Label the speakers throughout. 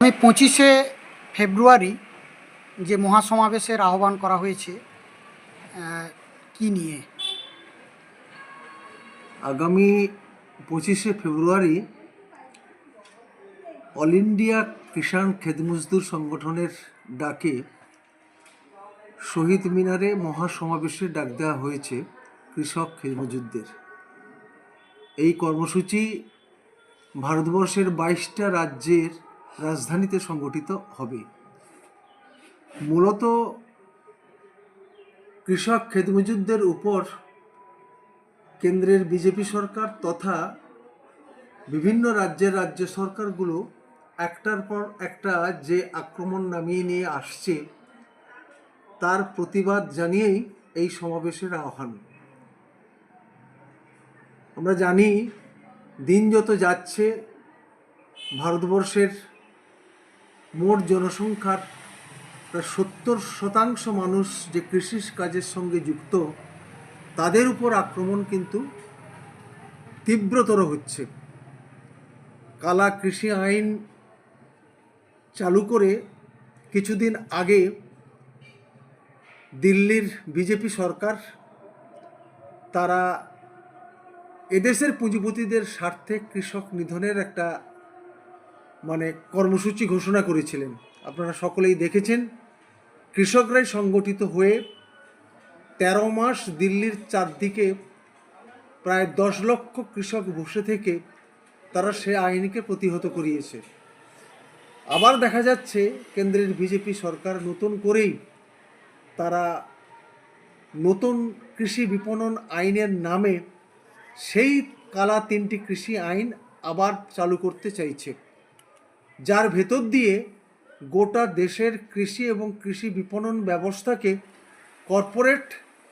Speaker 1: আমি 25শে ফেব্রুয়ারি যে মহাসমাবেশের আহ্বান করা হয়েছে কি নিয়ে?
Speaker 2: আগামী 25শে ফেব্রুয়ারি অল ইন্ডিয়া কিষাণ খেত মজদুর সংগঠনের ডাকে শহীদ মিনারে মহাসমাবেশের ডাক দেওয়া হয়েছে কৃষক খেত মজুরদের। এই কর্মসূচি ভারতবর্ষের 22টা রাজ্যের রাজধানীতে সংগঠিত হবে। মূলত কৃষক খেত মজুরদের উপর কেন্দ্রের বিজেপি সরকার তথা বিভিন্ন রাজ্যের রাজ্য সরকারগুলো একটার পর একটা যে আক্রমণ নামিয়ে নিয়ে আসছে তার প্রতিবাদ জানিয়েই এই সমাবেশের আহ্বান। আমরা জানি দিন যত যাচ্ছে ভারতবর্ষের মোট জনসংখ্যার প্রায় 70% মানুষ যে কৃষি কাজের সঙ্গে যুক্ত, তাদের উপর আক্রমণ কিন্তু তীব্রতর হচ্ছে। কালা কৃষি আইন চালু করে কিছুদিন আগে দিল্লির বিজেপি সরকার তারা এদেশের পুঁজিপতিদের স্বার্থে কৃষক নিধনের একটা কর্মসূচি ঘোষণা করেছিলেন। আপনারা সকলেই দেখেছেন, কৃষকরাই সংগঠিত হয়ে 13 মাস দিল্লির চারদিকে প্রায় 10 লক্ষ কৃষক বসে থেকে তারা সে আইনকে প্রতিহত করিয়েছে। আবার দেখা যাচ্ছে কেন্দ্রের বিজেপি সরকার নতুন করেই তারা নতুন কৃষি বিপণন আইনের নামে সেই কালা 3টি কৃষি আইন আবার চালু করতে চাইছে, যার ভেতর দিয়ে গোটা দেশের কৃষি এবং কৃষি বিপণন ব্যবস্থাকে কর্পোরেট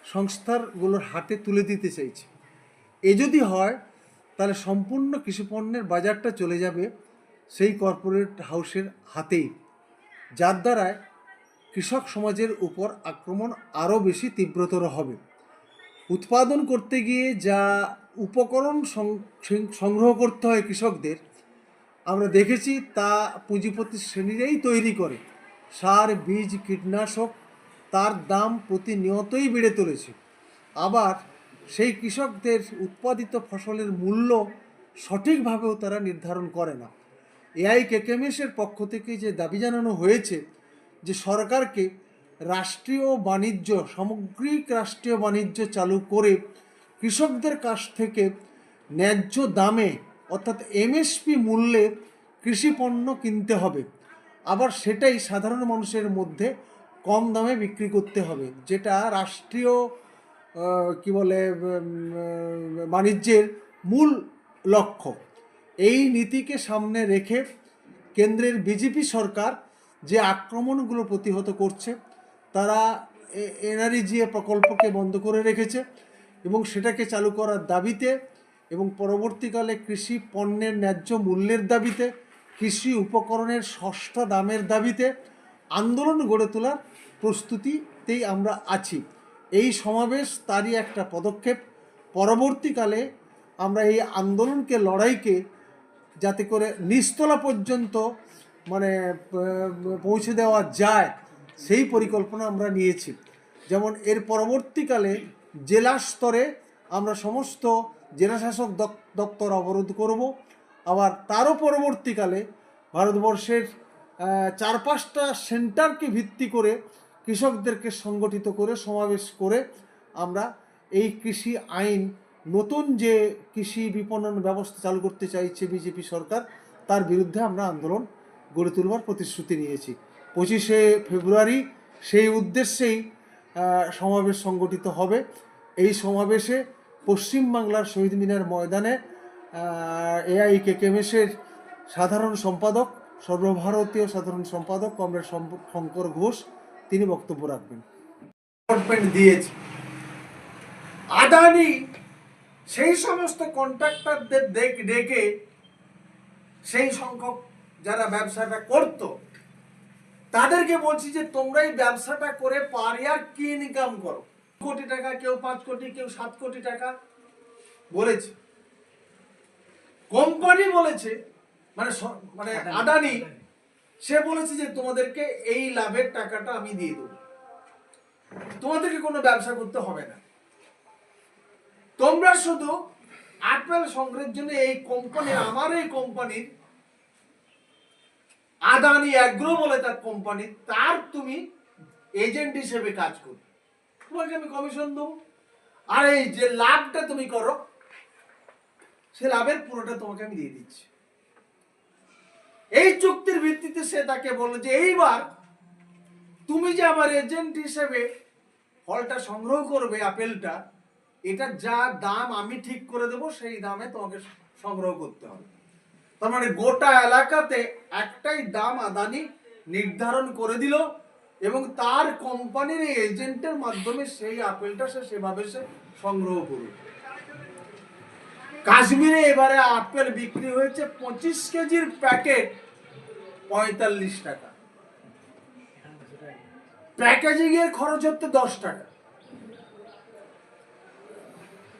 Speaker 2: সংস্থাগুলোর হাতে তুলে দিতে চাইছে। এ যদি হয় তাহলে সম্পূর্ণ কৃষিপণ্যের বাজারটা চলে যাবে সেই কর্পোরেট হাউসের হাতেই, যার দ্বারায় কৃষক সমাজের উপর আক্রমণ আরও বেশি তীব্রতর হবে। উৎপাদন করতে গিয়ে যা উপকরণ সংগ্রহ করতে হয় কৃষকদের, আমরা দেখেছি তা পুঁজিপতি শ্রেণীরাই তৈরি করে। সার, বীজ, কীটনাশক তার দাম প্রতিনিয়তই বেড়ে চলেছে। আবার সেই কৃষকদের উৎপাদিত ফসলের মূল্য সঠিকভাবেও তারা নির্ধারণ করে না। এআইকেকেএমের পক্ষ থেকে যে দাবি জানানো হয়েছে যে সরকারকে রাষ্ট্রীয় বাণিজ্য, সামগ্রিক রাষ্ট্রীয় বাণিজ্য চালু করে কৃষকদের কাছ থেকে ন্যায্য দামে অর্থাৎ এমএসপি মূল্যে কৃষি পণ্য কিনতে হবে, আবার সেটাই সাধারণ মানুষের মধ্যে কম দামে বিক্রি করতে হবে, যেটা রাষ্ট্রীয় বাণিজ্যের মূল লক্ষ্য। এই নীতিকে সামনে রেখে কেন্দ্রের বিজেপি সরকার যে আক্রমণগুলো প্রতিহত করছে, তারা এনআরইজিএ প্রকল্পকে বন্ধ করে রেখেছে এবং সেটাকে চালু করার দাবিতে এবং পরবর্তীকালে কৃষি পণ্যের ন্যায্য মূল্যের দাবিতে, কৃষি উপকরণের সস্তা দামের দাবিতে আন্দোলন গড়ে তোলার প্রস্তুতিতেই আমরা আছি। এই সমাবেশ তারই একটা পদক্ষেপ। পরবর্তীকালে আমরা এই আন্দোলনকে, লড়াইকে যাতে করে নিচতলা পর্যন্ত পৌঁছে দেওয়া যায় সেই পরিকল্পনা আমরা নিয়েছি। যেমন এর পরবর্তীকালে জেলা স্তরে আমরা সমস্ত জেলাশাসক দপ্তর অবরোধ করব। আবার তারও পরবর্তীকালে ভারতবর্ষের 4-5টা সেন্টারকে ভিত্তি করে কৃষকদেরকে সংগঠিত করে সমাবেশ করে আমরা এই কৃষি আইন, নতুন যে কৃষি বিপণন ব্যবস্থা চালু করতে চাইছে বিজেপি সরকার, তার বিরুদ্ধে আমরা আন্দোলন গড়ে তুলবার প্রতিশ্রুতি নিয়েছি। 25শে ফেব্রুয়ারি সেই উদ্দেশ্যেই সমাবেশ সংগঠিত হবে। এই সমাবেশে পশ্চিমবাংলার শহীদ মিনার ময়দানে এআইকেকেএমের সাধারণ সম্পাদক, সর্বভারতীয় সাধারণ সম্পাদক কমরেড শঙ্কর ঘোষ তিনি বক্তব্য রাখবেন। দিয়েছে আদানি সেই সমস্ত কন্ট্রাক্টরদের ডেকে সেই সংখ্যক যারা ব্যবসাটা করত তাদেরকে বলছি যে তোমরা এই ব্যবসাটা করে পার ইয়ার কি ইনকাম করো। কোটি টাকা, কেউ 5 কোটি, কেউ 7 কোটি টাকা বলেছে। কোম্পানি বলেছে, আদানি
Speaker 3: সে বলেছে যে তোমাদেরকে এই লাভের টাকাটা আমি দিয়ে দেবো, তোমাদেরকে কোনো ব্যবসা করতে হবে না, তোমরা শুধু আপেল সংগ্রহের জন্য এই কোম্পানি, আমার এই কোম্পানির আদানি অ্যাগ্রো বলে তার কোম্পানি, তার তুমি এজেন্ট হিসেবে কাজ করো, তোমাকে আমি কমিশন দেবো, আর এই যে লাভটা তুমি করো সে লাভের পুরোটা তোমাকে আমি দিয়ে দিচ্ছি। এই চুক্তির ভিত্তিতে সে তাকে বলল যে এইবার তুমি যে আমার এজেন্ট হিসেবে ফলটা সংগ্রহ করবে, আপেলটা, এটা যা দাম আমি ঠিক করে দেবো সেই দামে তোমাকে সংগ্রহ করতে হবে। তার মানে গোটা এলাকাতে একটাই দাম আদানি নির্ধারণ করে দিল এবং তার কোম্পানির এজেন্টের মাধ্যমে সেই আপেলটা সে সেভাবে সে সংগ্রহ করবে। কাশ্মীরে এবারে আপেল বিক্রি হয়েছে 25 কেজির প্যাকেট 45 টাকা, প্যাকেজিং এর খরচ হচ্ছে 10 টাকা,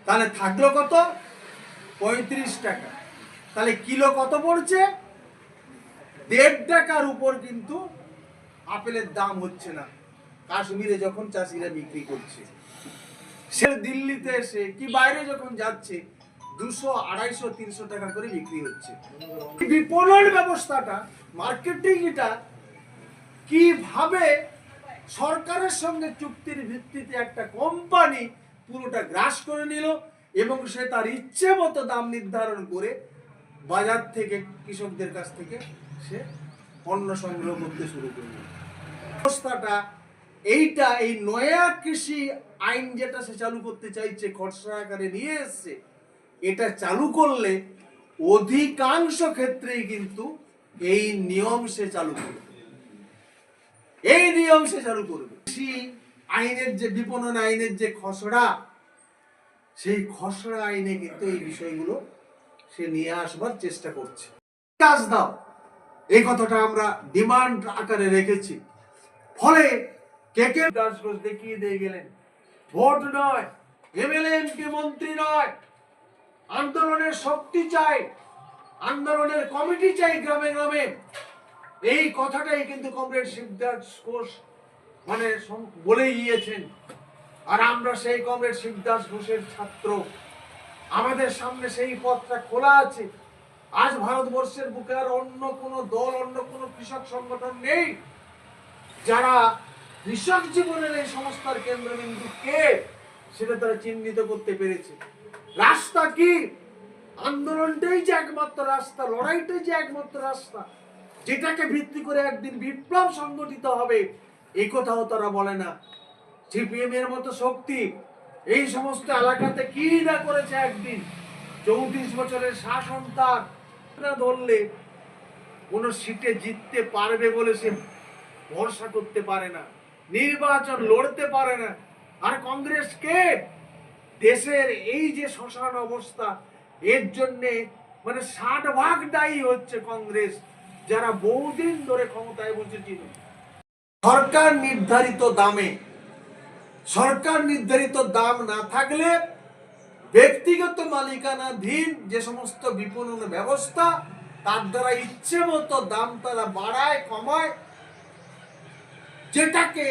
Speaker 3: তাহলে থাকলো কত? 35 টাকা। তাহলে কিলো কত পড়ছে? 1.5 টাকার উপর কিন্তু আপেলের দাম হচ্ছে না কাশ্মীরে যখন চাষিরা বিক্রি করছে। সে দিল্লিতে এসে কি বাইরে যখন যাচ্ছে 200, 250, 300 টাকা করে বিক্রি হচ্ছে। বিপণন ব্যবস্থাটা, মার্কেটিংটা কিভাবে সরকারের সঙ্গে চুক্তির ভিত্তিতে একটা কোম্পানি পুরোটা গ্রাস করে নিল এবং সে তার ইচ্ছে মতো দাম নির্ধারণ করে বাজার থেকে, কৃষকদের কাছ থেকে সে পণ্য সংগ্রহ করতে শুরু করল। ব্যবস্থাটা এইটা, এই নয়া কৃষি আইন যেটা সে চালু করতে চাইছে, খসড়া আকারে নিয়ে এসছে, এটা চালু করলে অধিকাংশ ক্ষেত্রেই কিন্তু এই নিয়ম সে চালু করবে, এই নিয়ম সে চালু করবে। কৃষি আইনের যে বিপণন আইনের যে খসড়া, সেই খসড়া আইনে কিন্তু এই বিষয়গুলো সে নিয়ে আসবার চেষ্টা করছে। কাজ দাও, এই কথাটা আমরা ডিমান্ড আকারে রেখেছি। ফলে কে দাস ঘোষ দেখিয়ে দিয়ে গেলেন ভোট নয়, এমএলএ এমপি মন্ত্রী নয়, আন্দোলনের শক্তি চাই, আন্দোলনের কমিটি চাই গ্রামে গ্রামে, এই কথাটাই কিন্তু কমরেড শিবদাস ঘোষ মানে বলেই গিয়েছেন। আর আমরা সেই কমরেড শিবদাস ঘোষের ছাত্র, আমাদের সামনে সেই পথটা খোলা আছে। আজ ভারতবর্ষের বুকে আর অন্য কোনো দল, অন্য কোনো কৃষক সংগঠন নেই যারা কৃষক জীবনের এই সংস্থার কেন্দ্রবিন্দু কে সেটা তারা চিহ্নিত করতে পেরেছে। রাস্তা কি? আন্দোলনটাই যে একমাত্র রাস্তা, লড়াইটাই যে একমাত্র রাস্তা, যেটাকে ভিত্তি করে একদিন বিপ্লব সংগঠিত হবে, এই কথাও তারা বলে না। সিপিএম এর মতো শক্তি এই সমস্ত এলাকাতে কি না করেছে একদিন, 34 বছরের শাসন তার ধরলে কোন সিটে জিততে পারবে বলে সে ভরসা করতে পারে না, নির্বাচন লড়তে পারে না। আর কংগ্রেসকে দেশের এই যে শ্মশান অবস্থা, এর জন্য মানে 60% দায়ী হচ্ছে কংগ্রেস, যারা বহুদিন ধরে ক্ষমতায় বসেছিল। সরকার নির্ধারিত দামে, সরকার নির্ধারিত দাম না থাকলে ব্যক্তিগত মালিকানাধীন যে সমস্ত বিপণন ব্যবস্থা, তার দ্বারা ইচ্ছে মতো দাম তারা বাড়ায় কমায়, যেটাকে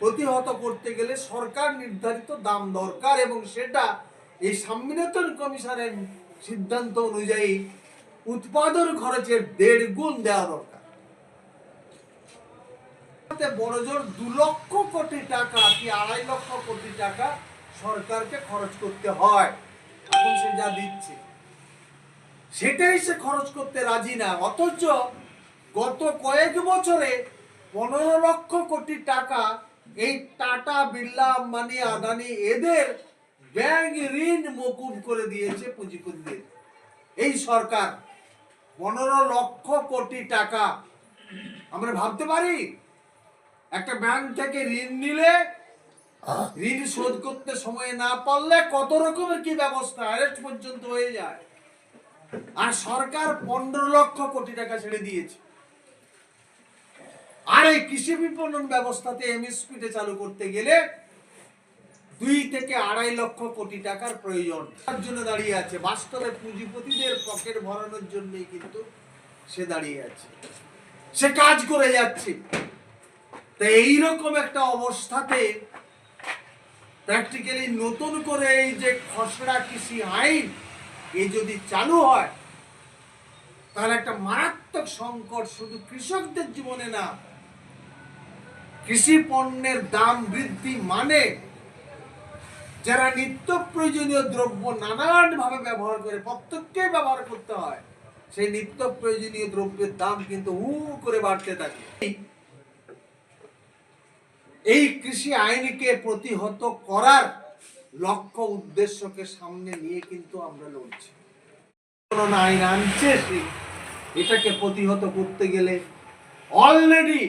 Speaker 3: প্রতিহত করতে গেলে সরকার নির্ধারিত দাম দরকার এবং সেটা এই স্বামীনাথন কমিশনের সিদ্ধান্ত অনুযায়ী উৎপাদন খরচের 1.5 গুণ দেওয়া দরকার। বড় জোর 2 লক্ষ কোটি টাকা কি 2.5 লক্ষ কোটি টাকা সরকারকে খরচ করতে হয়। এখন সে যা দিচ্ছে সেটাই সে খরচ করতে রাজি না, অথচ গত কয়েক বছরে 15 লক্ষ কোটি টাকা এই টাটা, বিড়লা, আম্বানি, আদানি এদের ব্যাংক ঋণ মকুব করে দিয়েছে পুঁজিপতিদের এই সরকার। 15 লক্ষ কোটি টাকা। আমরা ভাবতে পারি একটা ব্যাংক থেকে ঋণ নিলে ঋণ শোধ করতে সময় না পারলে কত রকমের কি ব্যবস্থা, অ্যারেস্ট পর্যন্ত হয়ে যায়। আর সরকার 15 লক্ষ কোটি টাকা ছেড়ে দিয়েছে। আর এই কৃষি বিপণন ব্যবস্থাতে এমএসপিতে চালু করতে গেলে 2 থেকে 2.5 লক্ষ কোটি টাকার প্রয়োজন। তার জন্য দাঁড়িয়ে আছে, বাস্তবে পুঁজিপতিদের পকেট ভরানোর জন্যই কিন্তু সে দাঁড়িয়ে আছে। সে কাজ করে যাচ্ছে। তো এইরকম একটা অবস্থাতে প্র্যাকটিক্যালি নতুন করে এই যে খসড়া কৃষি আইন এই যদি চালু হয়, তাহলে একটা মারাত্মক সংকট শুধু কৃষকদের জীবনে না, কৃষি পণ্যের দাম বৃদ্ধি মানে যারা নিত্য প্রয়োজনীয় দ্রব্য নানান ভাবে ব্যবহার করে, প্রত্যেককে ব্যবহার করতে হয়, সেই নিত্য প্রয়োজনীয় দ্রব্যের দাম কিন্তু হু করে বাড়তে থাকে। এই কৃষি আইনকে প্রতিহত করার লক্ষ্য উদ্দেশ্যকে সামনে নিয়ে কিন্তু আমরা লড়ছি। কোন আইন আনছে, এটাকে প্রতিহত করতে গেলে অলরেডি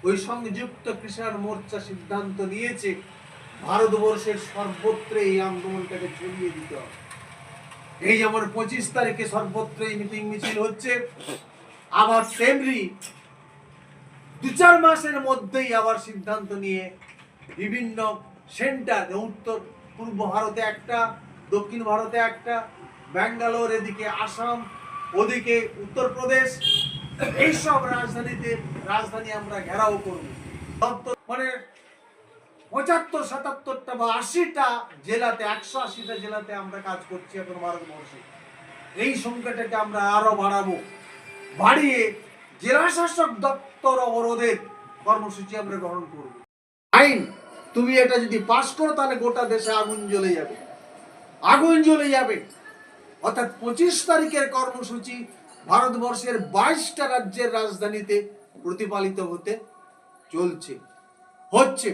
Speaker 3: ওই সংযুক্ত কৃষক মোর্চা সিদ্ধান্ত নিয়েছে ভারতবর্ষের সর্বত্র এই আন্দোলনটাকে ছড়িয়ে দিতে হবে। এই যেমন 25 তারিখে সর্বত্র এই মিটিং মিছিল হচ্ছে, আবার তেমনি 2-4 মাসের মধ্যেই আবার সিদ্ধান্ত নিয়ে বিভিন্ন সেন্টার, উত্তর পূর্ব ভারতে একটা, দক্ষিণ ভারতে একটা, ব্যাঙ্গালোর, এদিকে আসাম, ওদিকে উত্তরপ্রদেশ, এইসব রাজধানী আমরা ঘেরাও করব। মানে 75-77টা বা 80টা জেলাতে, 180টা জেলাতে আমরা কাজ করছি এখন ভারতবর্ষে। এই সংখ্যাটাকে আমরা আরো বাড়াবো, বাড়িয়ে জেলা শাসক দপ্তর অবরোধের কর্মসূচি আমরা গ্রহণ করব। আইন তুমি এটা যদি পাস করো, তাহলে গোটা দেশে আগুন জ্বলে যাবে, আগুন জ্বলে যাবে। অর্থাৎ 25 তারিখের কর্মসূচি ভারতবর্ষের 22টা রাজ্যের রাজধানীতে প্রতিপালিত হতে চলছে, হচ্ছে।